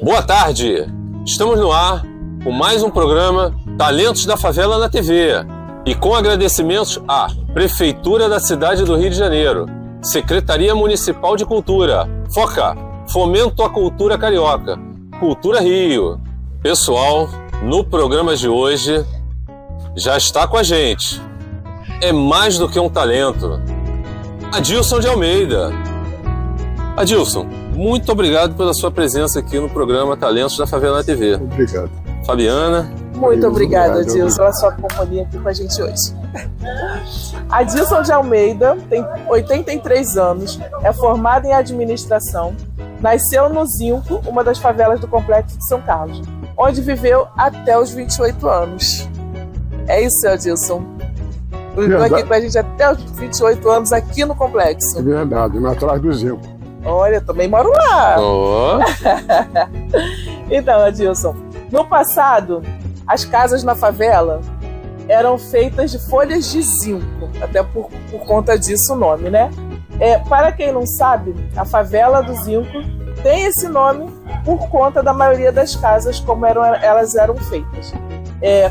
Boa tarde! Estamos no ar com mais um programa Talentos da Favela na TV e com agradecimentos à Prefeitura da cidade do Rio de Janeiro, Secretaria Municipal de Cultura, FOCA, Fomento à Cultura Carioca, Cultura Rio. Pessoal, no programa de hoje já está com a gente. É mais do que um talento. Adilson de Almeida. Adilson, muito obrigado pela sua presença aqui no programa Talentos da Favela na TV. Obrigado. Fabiana. Muito obrigada, Adilson, pela sua companhia aqui com a gente hoje. Adilson de Almeida tem 83 anos, é formado em administração, nasceu no Zinco, uma das favelas do Complexo de São Carlos, onde viveu até os 28 anos. É isso, Adilson. Viveu aqui com a gente até os 28 anos aqui no Complexo. É verdade, atrás do Zinco. Olha, também moro lá. Oh. Então, Adilson, no passado, as casas na favela eram feitas de folhas de zinco, até por conta disso o nome, né? Para quem não sabe, a favela do Zinco tem esse nome por conta da maioria das casas como elas eram feitas.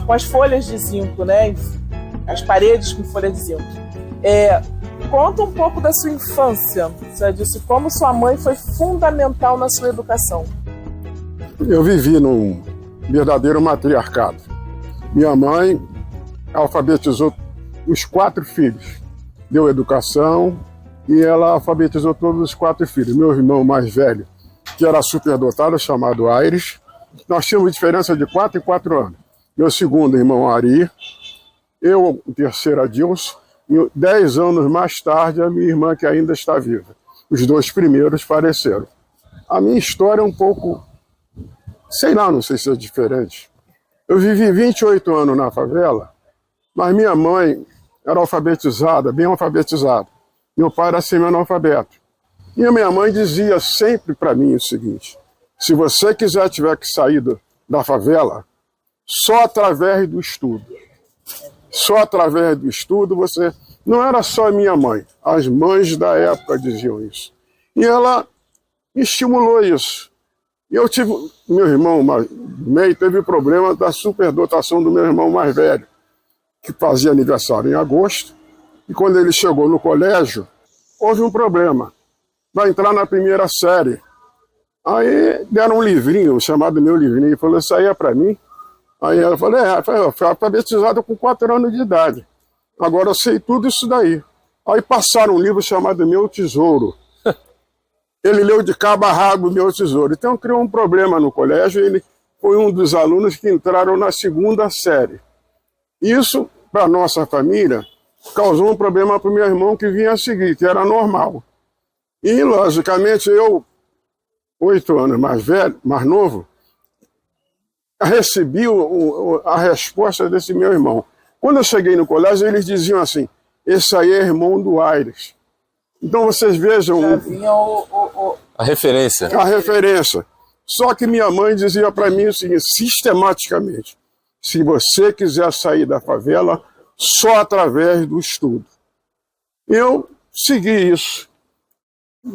Com as folhas de zinco, né? As paredes com folhas de zinco. Conta um pouco da sua infância, você disse como sua mãe foi fundamental na sua educação. Eu vivi num verdadeiro matriarcado. Minha mãe alfabetizou os 4 filhos, deu educação e ela alfabetizou todos os 4 filhos. Meu irmão mais velho, que era superdotado, chamado Aires, nós tínhamos diferença de 4 em 4 anos. Meu segundo irmão, Ari, eu, o terceiro, Adilson, e 10 anos mais tarde, a minha irmã, que ainda está viva. Os 2 primeiros faleceram. A minha história é um pouco, sei lá, não sei se é diferente. Eu vivi 28 anos na favela, mas minha mãe era alfabetizada, bem alfabetizada. Meu pai era semi-analfabeto. E a minha mãe dizia sempre para mim o seguinte: se você tiver que sair da favela, só através do estudo. Só através do estudo você... Não era só a minha mãe, as mães da época diziam isso. E ela estimulou isso. E eu tive... Meu irmão meio teve problema da superdotação do meu irmão mais velho, que fazia aniversário em agosto. E quando ele chegou no colégio, houve um problema. Vai entrar na primeira série. Aí deram um livrinho, chamado Meu Livrinho, e falou: isso aí é para mim. Aí ela falou: eu fui alfabetizado com 4 anos de idade. Agora eu sei tudo isso daí. Aí passaram um livro chamado Meu Tesouro. Ele leu de cabo a rabo Meu Tesouro. Então criou um problema no colégio. Ele foi um dos alunos que entraram na 2ª série. Isso, para nossa família, causou um problema para o meu irmão que vinha a seguir, que era normal. E, logicamente, eu, 8 anos mais novo, recebi a resposta desse meu irmão. Quando eu cheguei no colégio, eles diziam assim: esse aí é irmão do Aires. Então vocês vejam Já vinha a referência. A referência. Só que minha mãe dizia para mim o seguinte, sistematicamente: se você quiser sair da favela, só através do estudo. Eu segui isso.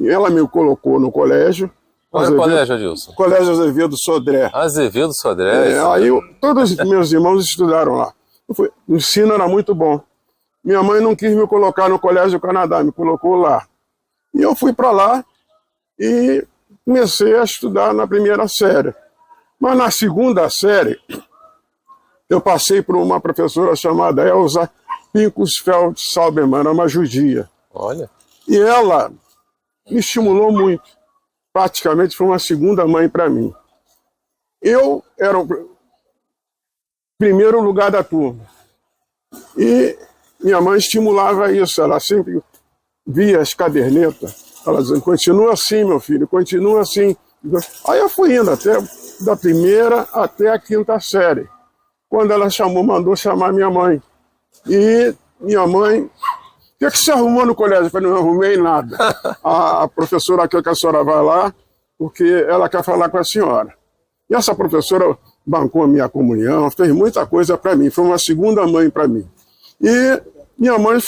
Ela me colocou no colégio. Qual é o colégio, Adilson? Colégio Azevedo Sodré. Azevedo Sodré. Aí todos os meus irmãos estudaram lá. O ensino era muito bom. Minha mãe não quis me colocar no Colégio do Canadá, me colocou lá. E eu fui para lá e comecei a estudar na 1ª série. Mas na 2ª série, eu passei por uma professora chamada Elza Pinkusfeld Sauberman, uma judia. Olha. E ela me estimulou muito. Praticamente foi uma segunda mãe para mim. Eu era o primeiro lugar da turma. E minha mãe estimulava isso. Ela sempre via as cadernetas. Ela dizia: continua assim, meu filho, continua assim. Aí eu fui indo da 1ª até a 5ª série. Quando ela mandou chamar minha mãe. E minha mãe: o que você arrumou no colégio? Eu falei: não arrumei nada. A professora quer que a senhora vá lá, porque ela quer falar com a senhora. E essa professora bancou a minha comunhão, fez muita coisa para mim, foi uma segunda mãe para mim. E minha mãe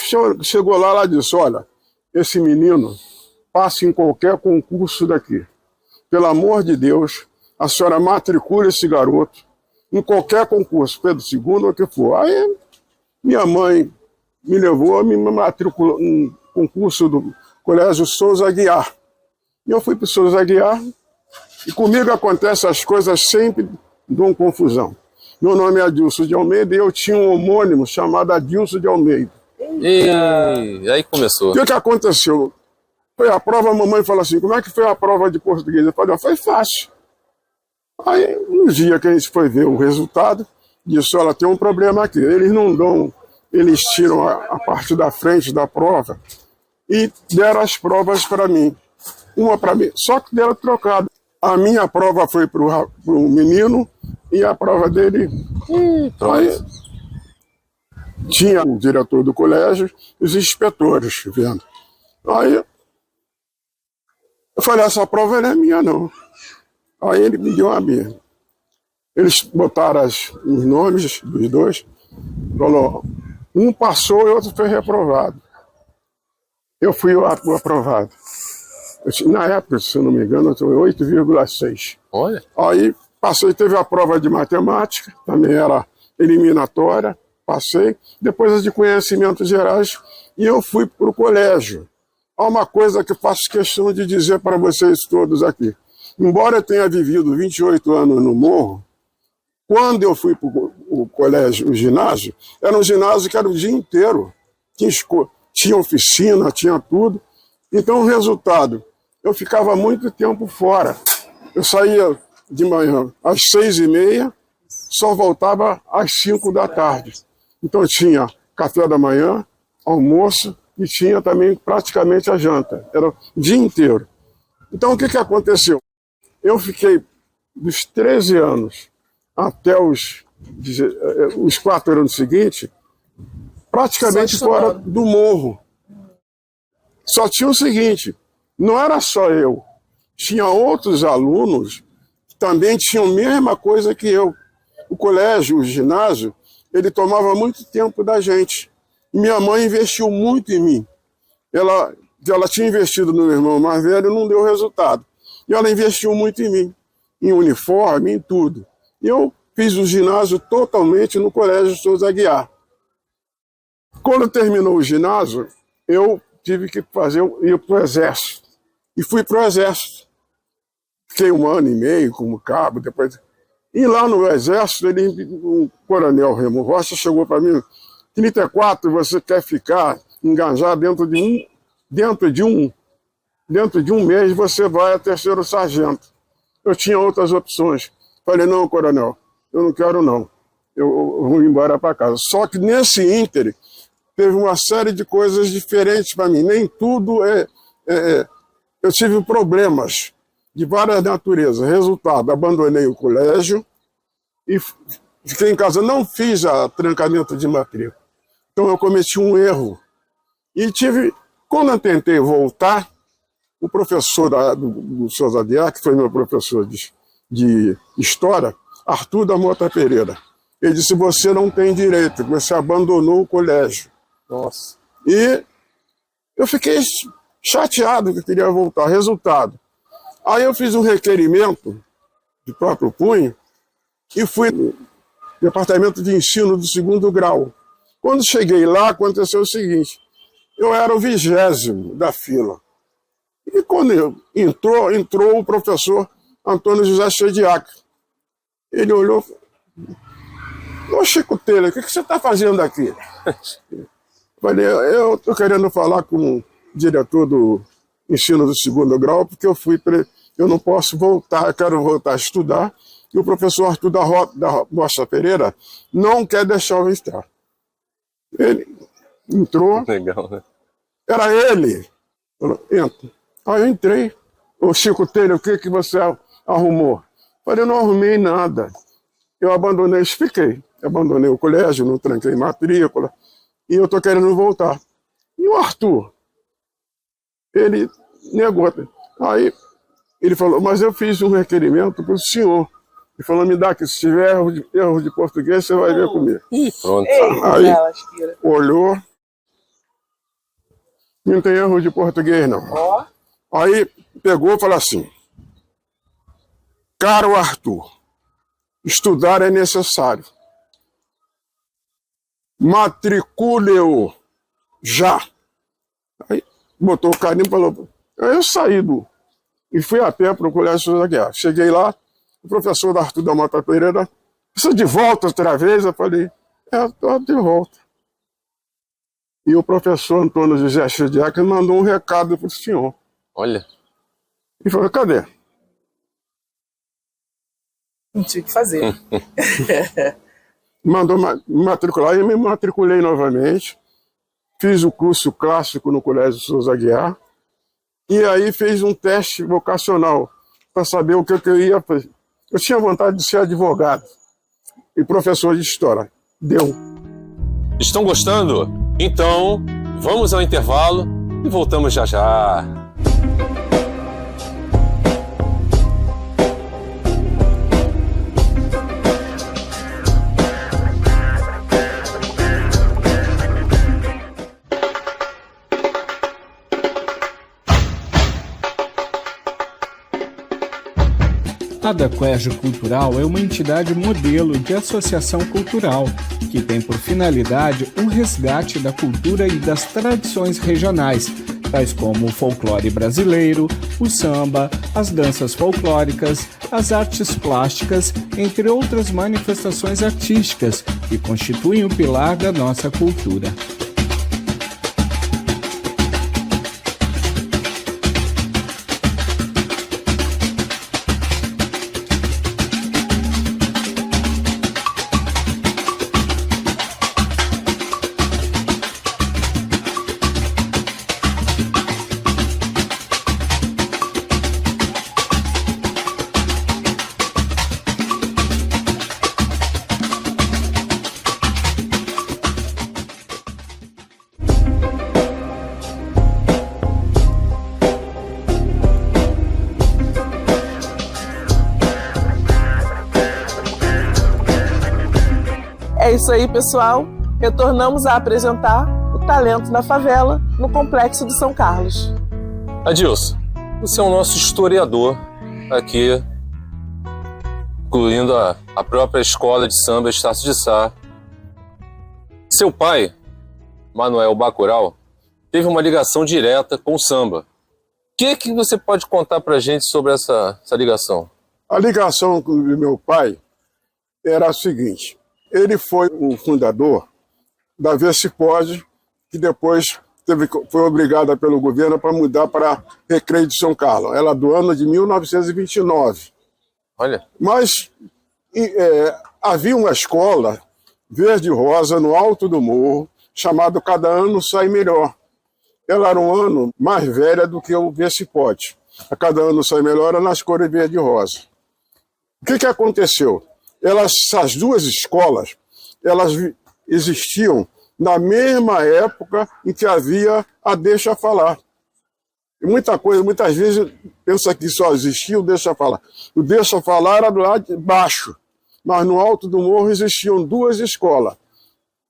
chegou lá, ela disse: olha, esse menino passa em qualquer concurso daqui. Pelo amor de Deus, a senhora matricula esse garoto em qualquer concurso, Pedro II ou o que for. Aí minha mãe me levou, me matriculou no concurso do Colégio Souza Aguiar. E eu fui para o Souza Aguiar, e comigo acontecem as coisas sempre de uma confusão. Meu nome é Adilson de Almeida e eu tinha um homônimo chamado Adilson de Almeida. E aí começou. O que aconteceu? Foi a prova, a mamãe falou assim, como é que foi a prova de português? Eu falei, foi fácil. Aí, no dia que a gente foi ver o resultado, disse, olha, tem um problema aqui. Eles não dão, eles tiram a parte da frente da prova e deram as provas para mim. Uma para mim, só que deram trocado. A minha prova foi para o menino e a prova dele... Aí, tinha o diretor do colégio e os inspetores vendo. Aí eu falei, essa prova não é minha, não. Aí ele me deu a minha. Eles botaram os nomes dos dois, falou, um passou e outro foi reprovado. Eu fui o aprovado. Na época, se eu não me engano, eu tinha 8,6. Olha. Aí passei, teve a prova de matemática, também era eliminatória, passei. Depois a de conhecimentos gerais, e eu fui para o colégio. Há uma coisa que eu faço questão de dizer para vocês todos aqui. Embora eu tenha vivido 28 anos no Morro, quando eu fui para o colégio, o ginásio, era um ginásio que era o dia inteiro. Tinha oficina, tinha tudo. Então, o resultado, eu ficava muito tempo fora. Eu saía de manhã às 6h30, só voltava às 5 da tarde. Então, tinha café da manhã, almoço e tinha também praticamente a janta. Era o dia inteiro. Então, o que aconteceu? Eu fiquei dos 13 anos até os 4 anos seguintes, praticamente fora do Morro. Só tinha o seguinte, não era só eu, tinha outros alunos que também tinham a mesma coisa que eu. O colégio, o ginásio, ele tomava muito tempo da gente. Minha mãe investiu muito em mim. Ela tinha investido no meu irmão mais velho e não deu resultado. E ela investiu muito em mim, em uniforme, em tudo. E eu fiz o ginásio totalmente no Colégio Souza Aguiar. Quando terminou o ginásio, eu tive que ir para o Exército. E fui para o Exército. Fiquei 1 ano e meio como cabo, depois... E lá no Exército, o coronel Remo Rocha chegou para mim, 34, você quer ficar engajado dentro de um mês você vai a 3º sargento. Eu tinha outras opções. Falei, não, coronel, eu não quero não. Eu vou embora para casa. Só que nesse íntere, teve uma série de coisas diferentes para mim. Nem tudo eu tive problemas de várias naturezas. Resultado, abandonei o colégio e fiquei em casa. Não fiz a trancamento de matrícula. Então eu cometi um erro. E quando eu tentei voltar, o professor do Souza Aguiar, que foi meu professor de História, Arthur da Mota Pereira, ele disse, você não tem direito, você abandonou o colégio. Nossa. E eu fiquei chateado que eu queria voltar. Resultado, aí eu fiz um requerimento de próprio punho e fui no departamento de ensino do 2º grau. Quando cheguei lá, aconteceu o seguinte, eu era o 20º da fila. E quando entrou o professor Antônio José Chediac. Ele olhou e falou, ô Chico Telha, o que você está fazendo aqui? Falei, eu estou querendo falar com o diretor do ensino do 2º grau, porque eu não posso voltar, eu quero voltar a estudar, e o professor Arthur da Rocha Pereira não quer deixar eu entrar. Ele entrou. Legal, né? Era ele. Falou, entra. Aí eu entrei. Ô Chico Telha, o que você arrumou? Falei, eu não arrumei nada. Eu expliquei. Abandonei o colégio, não tranquei matrícula, e eu estou querendo voltar. E o Arthur? Ele negou. Aí ele falou, mas eu fiz um requerimento para o senhor. Ele falou, me dá aqui, se tiver erro de português, você vai ver comigo. Ih, pronto. Aí olhou, não tem erro de português não. Aí pegou e falou assim, Caro Arthur, estudar é necessário. Matricule-o já. Aí botou o carimbo e falou. Aí eu saí e fui a pé para o Colégio Souza Guiar. Cheguei lá, o professor Arthur da Mota Pereira, precisa de volta outra vez? Eu falei, estou de volta. E o professor Antônio José Chidiac mandou um recado para o senhor. Olha. E falou, cadê? Não tinha o que fazer. Mandou matricular, e eu me matriculei novamente. Fiz o curso clássico no Colégio Souza Guiar. E aí fez um teste vocacional para saber o que eu ia fazer. Eu tinha vontade de ser advogado e professor de história. Deu. Estão gostando? Então, vamos ao intervalo e voltamos já já. A Daquerjo Cultural é uma entidade modelo de associação cultural que tem por finalidade o resgate da cultura e das tradições regionais, tais como o folclore brasileiro, o samba, as danças folclóricas, as artes plásticas, entre outras manifestações artísticas que constituem o pilar da nossa cultura. É isso aí, pessoal. Retornamos a apresentar o Talento na Favela, no Complexo de São Carlos. Adilson, você é o nosso historiador aqui, incluindo a própria escola de samba Estácio de Sá. Seu pai, Manuel Bacurau, teve uma ligação direta com o samba. O que você pode contar pra gente sobre essa ligação? A ligação do meu pai era a seguinte. Ele foi o fundador da Vê-se-Pode, que depois foi obrigada pelo governo para mudar para Recreio de São Carlos. Ela é do ano de 1929. Olha. Mas havia uma escola verde-rosa no alto do morro, chamada Cada Ano Sai Melhor. Ela era um ano mais velha do que o Vê-se-Pode. A Cada Ano Sai Melhor era nas cores verde-rosa. O que aconteceu? Essas duas escolas, elas existiam na mesma época em que havia a Deixa Falar. E muitas vezes pensa que só existia o Deixa Falar. O Deixa Falar era do lado de baixo, mas no alto do morro existiam duas escolas.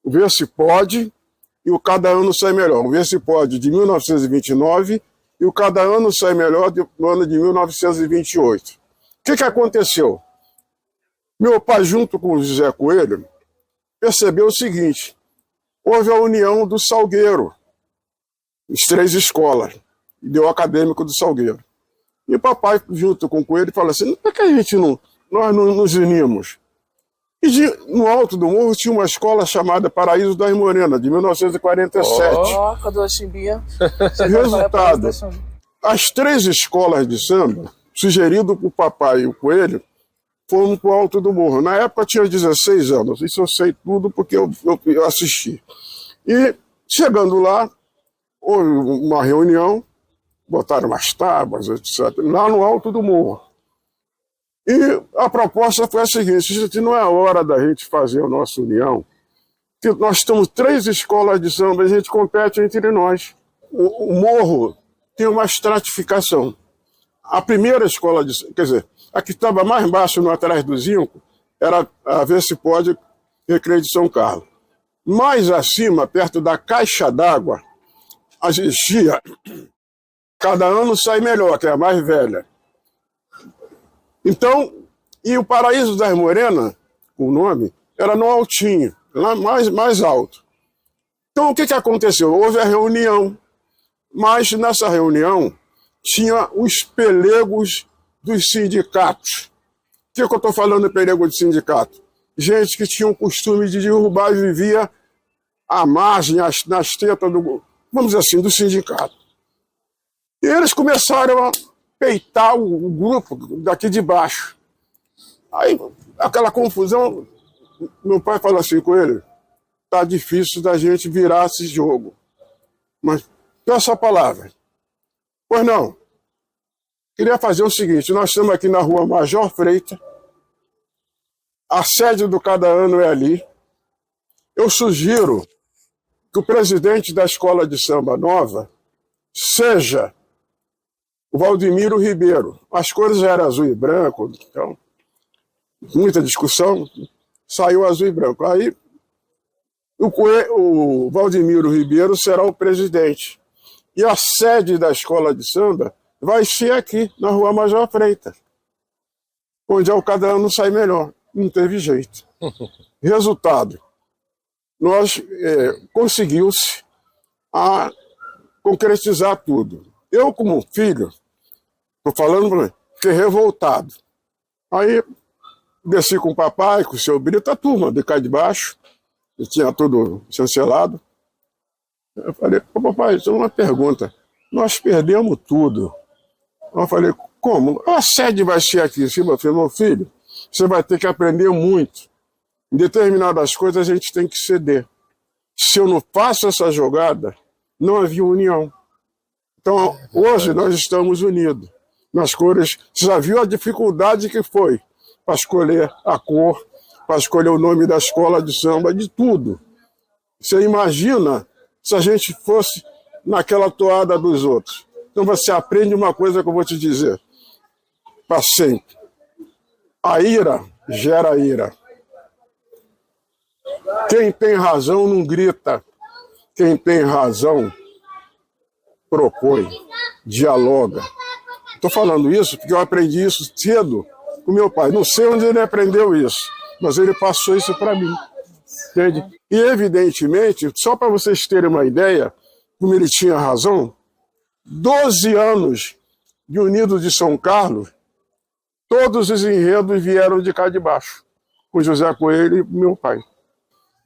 O Vê-se-Pode e o Cada Ano Sai Melhor. O Vê-se-Pode de 1929 e o Cada Ano Sai Melhor no ano de 1928. O que aconteceu? Meu pai, junto com o José Coelho, percebeu o seguinte: houve a união do Salgueiro, as três escolas, e deu o acadêmico do Salgueiro. E o papai, junto com o Coelho, falou assim: por que nós não nos unimos? E no alto do morro tinha uma escola chamada Paraíso das Morenas, de 1947. Cadê a chimbinha? Resultado: as três escolas de samba, sugerido por papai e o Coelho, fomos para o alto do morro. Na época eu tinha 16 anos, isso eu sei tudo porque eu assisti. E chegando lá, houve uma reunião, botaram umas tábuas, etc., lá no alto do morro. E a proposta foi a seguinte: não é hora da gente fazer a nossa união, que nós temos três escolas de samba, a gente compete entre nós. O morro tem uma estratificação. A primeira escola de samba, quer dizer, a que estava mais baixo no atrás do Zinco, era a Vê-se-Pode, Recreio de São Carlos. Mais acima, perto da caixa d'água, existia Cada Ano Sai Melhor, que é a mais velha. Então, E o Paraíso das Morenas, o nome, era no Altinho, lá mais alto. Então, o que aconteceu? Houve a reunião, mas nessa reunião tinha os pelegos dos sindicatos. O que eu estou falando de pelego de sindicato? Gente que tinha o costume de derrubar e vivia à margem, nas tetas vamos dizer assim, do sindicato. E eles começaram a peitar o grupo daqui de baixo. Aí, aquela confusão, meu pai falou assim com ele: tá difícil da gente virar esse jogo. Mas, essa palavra. Pois não. Queria fazer o seguinte: nós estamos aqui na rua Major Freitas, a sede do Cada Ano é ali. Eu sugiro que o presidente da Escola de Samba Nova seja o Valdemiro Ribeiro. As cores eram azul e branco, então, muita discussão, saiu azul e branco. Aí o Valdemiro Ribeiro será o presidente. E a sede da Escola de Samba vai ser aqui, na rua Major Freitas, onde o Cada Ano sai melhor. Não teve jeito. Resultado, conseguiu-se a concretizar tudo. Eu, como filho, estou falando, fiquei revoltado. Aí desci com o papai, com o seu Brito, a turma de cá de baixo, e tinha tudo chancelado. Eu falei: papai, isso é uma pergunta. Nós perdemos tudo. Eu falei: como? A sede vai ser aqui em cima. Eu falei: meu filho, você vai ter que aprender muito. Em determinadas coisas a gente tem que ceder. Se eu não faço essa jogada, não havia união. Então, hoje nós estamos unidos. Nas cores, você já viu a dificuldade que foi para escolher a cor, para escolher o nome da escola de samba, de tudo. Você imagina se a gente fosse naquela toada dos outros. Então você aprende uma coisa que eu vou te dizer para sempre: a ira gera ira. Quem tem razão não grita. Quem tem razão propõe, dialoga. Estou falando isso porque eu aprendi isso cedo com meu pai. Não sei onde ele aprendeu isso, mas ele passou isso para mim. Entende? E, evidentemente, só para vocês terem uma ideia, como ele tinha razão, 12 anos de Unidos de São Carlos, todos os enredos vieram de cá de baixo, com José Coelho e meu pai.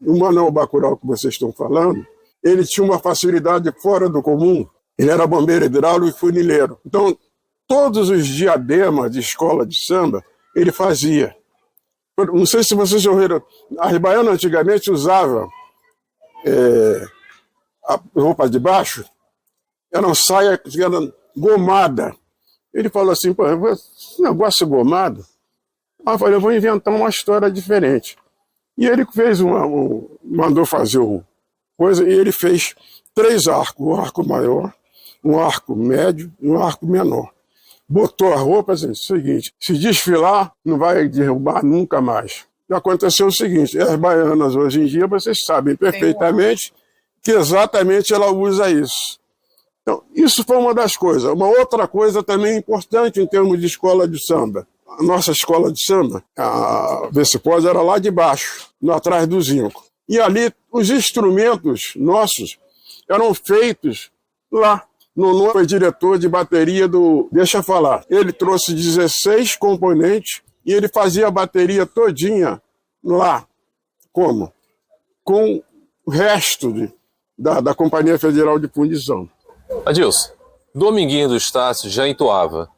O Manuel Bacurau, que vocês estão falando, ele tinha uma facilidade fora do comum. Ele era bombeiro hidráulico e funileiro. Então, todos os diademas de escola de samba, ele fazia. Não sei se vocês já ouviram, as baianas antigamente usavam a roupa de baixo, era uma saia que era gomada. Ele falou assim: pô, esse negócio gomado. Aí eu falei: eu vou inventar uma história diferente. E ele fez mandou fazer coisa, e ele fez 3 arcos: um arco maior, um arco médio e um arco menor. Botou a roupa assim: seguinte, se desfilar, não vai derrubar nunca mais. E aconteceu o seguinte: as baianas hoje em dia, vocês sabem perfeitamente que exatamente ela usa isso. Então, isso foi uma das coisas. Uma outra coisa também importante em termos de escola de samba. A nossa escola de samba, a Vespós, era lá de baixo, atrás do zinco. E ali, os instrumentos nossos eram feitos lá. Nono foi diretor de bateria do Deixa Falar. Ele trouxe 16 componentes e ele fazia a bateria todinha lá. Como? Com o resto da Companhia Federal de Fundição. Adilson, Dominguinho do Estácio já entoava: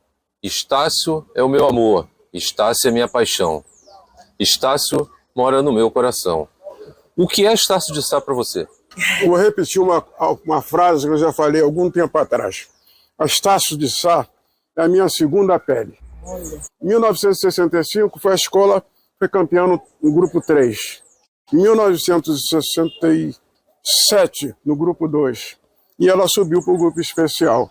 Estácio é o meu amor, Estácio é minha paixão, Estácio mora no meu coração. O que é Estácio de Sá para você? Vou repetir uma frase que eu já falei algum tempo atrás. Estácio de Sá é a minha segunda pele. Em 1965 foi a escola, foi campeã no grupo 3. Em 1967 no grupo 2. E ela subiu para o grupo especial.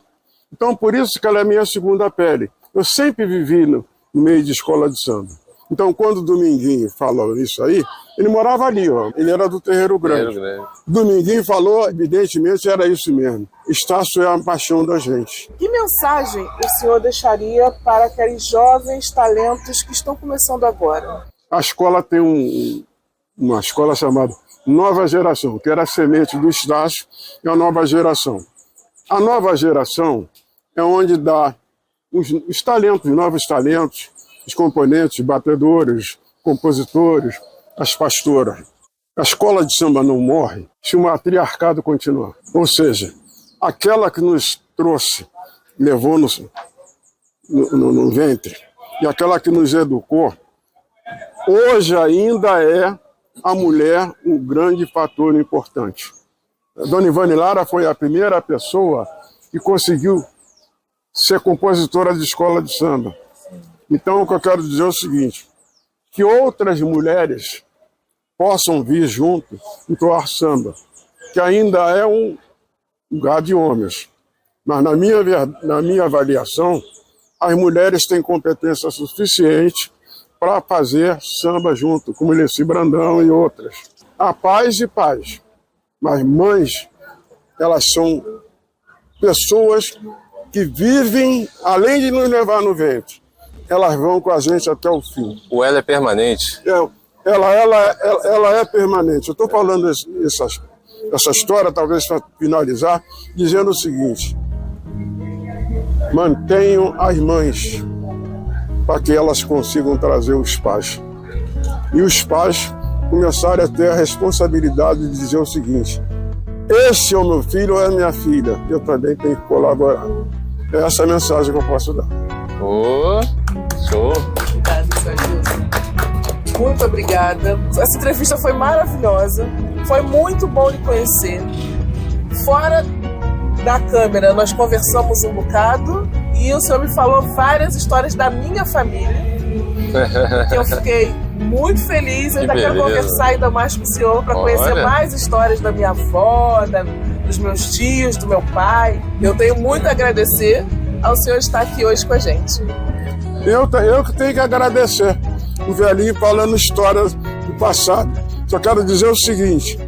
Então por isso que ela é a minha segunda pele. Eu sempre vivi no meio de escola de samba. Então, quando o Dominguinho falou isso aí, ele morava ali, ó. Ele era do Terreiro Grande. Dominguinho falou, evidentemente, era isso mesmo. Estácio é a paixão da gente. Que mensagem o senhor deixaria para aqueles jovens talentos que estão começando agora? A escola tem uma escola chamada Nova Geração, que era a semente do Estácio, e a Nova Geração. A Nova Geração é onde dá os talentos, novos talentos, os componentes, batedores, compositores, as pastoras. A escola de samba não morre se o matriarcado continuar. Ou seja, aquela que nos trouxe, levou no ventre, e aquela que nos educou, hoje ainda é a mulher um grande fator importante. A Dona Ivane Lara foi a primeira pessoa que conseguiu ser compositora de escola de samba. Então, o que eu quero dizer é o seguinte, que outras mulheres possam vir junto entoar samba, que ainda é um lugar de homens. Mas, na minha avaliação, as mulheres têm competência suficiente para fazer samba junto, como Leci Brandão e outras. Há pais e pais, mas mães, elas são pessoas que vivem, além de nos levar no ventre, elas vão com a gente até o fim. O ela é permanente? Ela é permanente. Eu estou falando essa história, talvez para finalizar, dizendo o seguinte: mantenham as mães para que elas consigam trazer os pais. E os pais começarem a ter a responsabilidade de dizer o seguinte: esse é o meu filho ou é a minha filha, eu também tenho que colaborar. É essa a mensagem que eu posso dar. Show! Obrigada, Sr. Gilson. Muito obrigada. Essa entrevista foi maravilhosa. Foi muito bom lhe conhecer. Fora da câmera, nós conversamos um bocado e o senhor me falou várias histórias da minha família. Que eu fiquei muito feliz. Eu ainda quero conversar ainda mais com o senhor para conhecer mais histórias da minha avó, dos meus tios, do meu pai. Eu tenho muito a agradecer ao senhor estar aqui hoje com a gente. Eu que tenho que agradecer o velhinho falando histórias do passado. Só quero dizer o seguinte: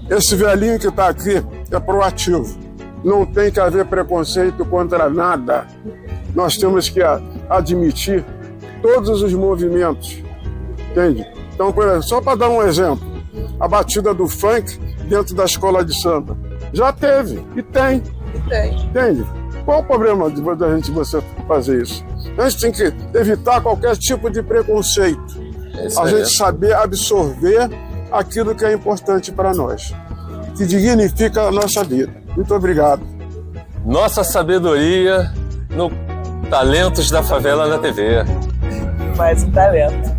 esse velhinho que está aqui é proativo. Não tem que haver preconceito contra nada. Nós temos que admitir todos os movimentos. Entende? Então, por exemplo, só para dar um exemplo, a batida do funk dentro da escola de samba. Já teve e tem. Entende? Qual o problema de você fazer isso? A gente tem que evitar qualquer tipo de preconceito. A gente saber absorver aquilo que é importante para nós, que dignifica a nossa vida. Muito obrigado. Nossa sabedoria no Talentos da Favela na TV. Mais um talento.